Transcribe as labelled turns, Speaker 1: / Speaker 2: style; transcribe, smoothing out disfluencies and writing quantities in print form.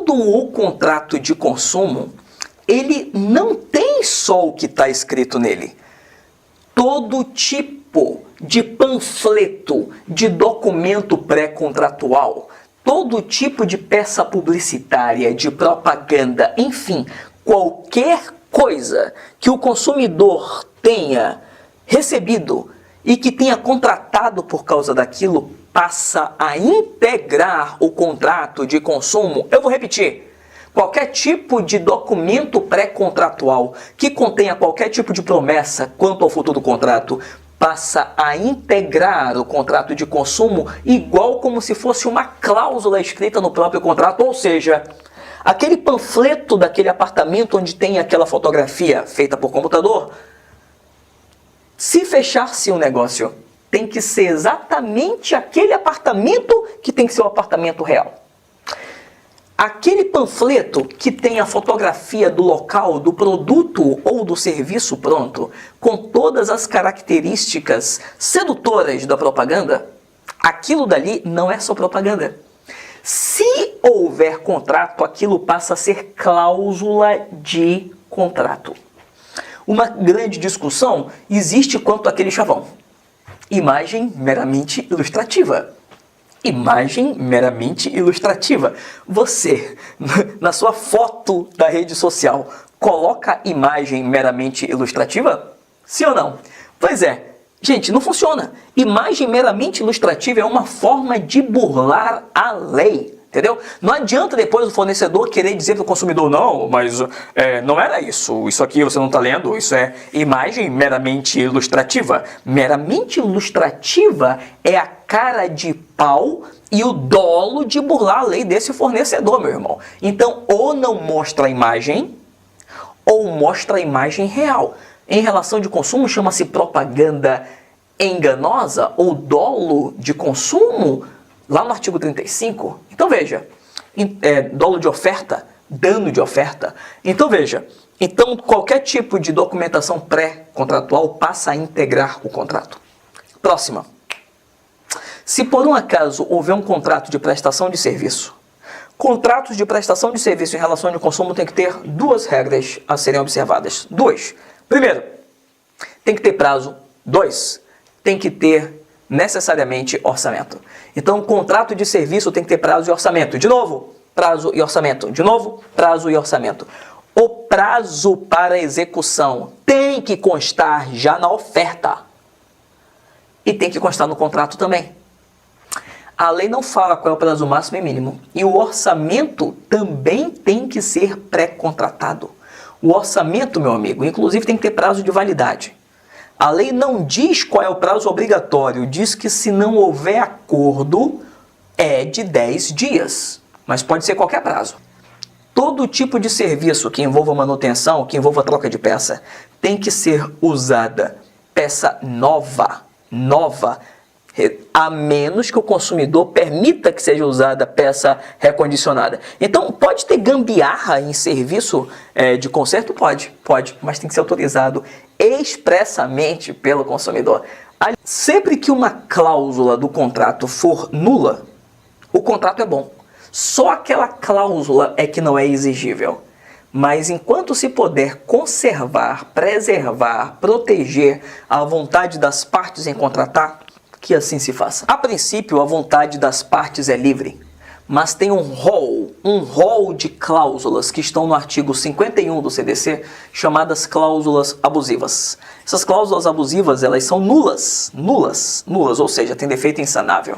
Speaker 1: todo o contrato de consumo, ele não tem só o que está escrito nele. Todo tipo de panfleto, de documento pré-contratual, todo tipo de peça publicitária, de propaganda, enfim, qualquer coisa que o consumidor tenha recebido e que tenha contratado por causa daquilo, passa a integrar o contrato de consumo. Eu vou repetir. Qualquer tipo de documento pré-contratual que contenha qualquer tipo de promessa quanto ao futuro contrato, passa a integrar o contrato de consumo igual como se fosse uma cláusula escrita no próprio contrato, ou seja, aquele panfleto daquele apartamento onde tem aquela fotografia feita por computador, se fechar-se um negócio, tem que ser exatamente aquele apartamento que tem que ser o apartamento real. Aquele panfleto que tem a fotografia do local, do produto ou do serviço pronto, com todas as características sedutoras da propaganda, aquilo dali não é só propaganda. Se houver contrato, aquilo passa a ser cláusula de contrato. Uma grande discussão existe quanto àquele chavão. Imagem meramente ilustrativa. Imagem meramente ilustrativa. Você, na sua foto da rede social, coloca imagem meramente ilustrativa? Sim ou não? Pois é. Gente, não funciona. Imagem meramente ilustrativa é uma forma de burlar a lei. Entendeu? Não adianta depois o fornecedor querer dizer para o consumidor, não, mas não era isso. Isso aqui você não está lendo, isso é imagem meramente ilustrativa. Meramente ilustrativa é a cara de pau e o dolo de burlar a lei desse fornecedor, meu irmão. Então, ou não mostra a imagem, ou mostra a imagem real. Em relação de consumo, chama-se propaganda enganosa ou dolo de consumo, lá no artigo 35. Então veja, dolo de oferta, dano de oferta. Então veja, então qualquer tipo de documentação pré-contratual passa a integrar o contrato. Próxima. Se por um acaso houver um contrato de prestação de serviço, contratos de prestação de serviço em relação de consumo tem que ter duas regras a serem observadas. Duas. Primeiro, tem que ter prazo. Dois, tem que ter necessariamente orçamento. Então, o contrato de serviço tem que ter prazo e orçamento. De novo, prazo e orçamento. De novo, prazo e orçamento. O prazo para execução tem que constar já na oferta. E tem que constar no contrato também. A lei não fala qual é o prazo máximo e mínimo. E o orçamento também tem que ser pré-contratado. O orçamento, meu amigo, inclusive tem que ter prazo de validade. A lei não diz qual é o prazo obrigatório, diz que se não houver acordo é de 10 dias, mas pode ser qualquer prazo. Todo tipo de serviço que envolva manutenção, que envolva troca de peça, tem que ser usada peça nova, a menos que o consumidor permita que seja usada peça recondicionada. Então, pode ter gambiarra em serviço de conserto? Pode, mas tem que ser autorizado expressamente pelo consumidor. Sempre que uma cláusula do contrato for nula, o contrato é bom. Só aquela cláusula é que não é exigível. Mas enquanto se puder conservar, preservar, proteger a vontade das partes em contratar, que assim se faça. A princípio, a vontade das partes é livre, mas tem um rol de cláusulas que estão no artigo 51 do CDC, chamadas cláusulas abusivas. Essas cláusulas abusivas, elas são nulas, ou seja, têm defeito insanável.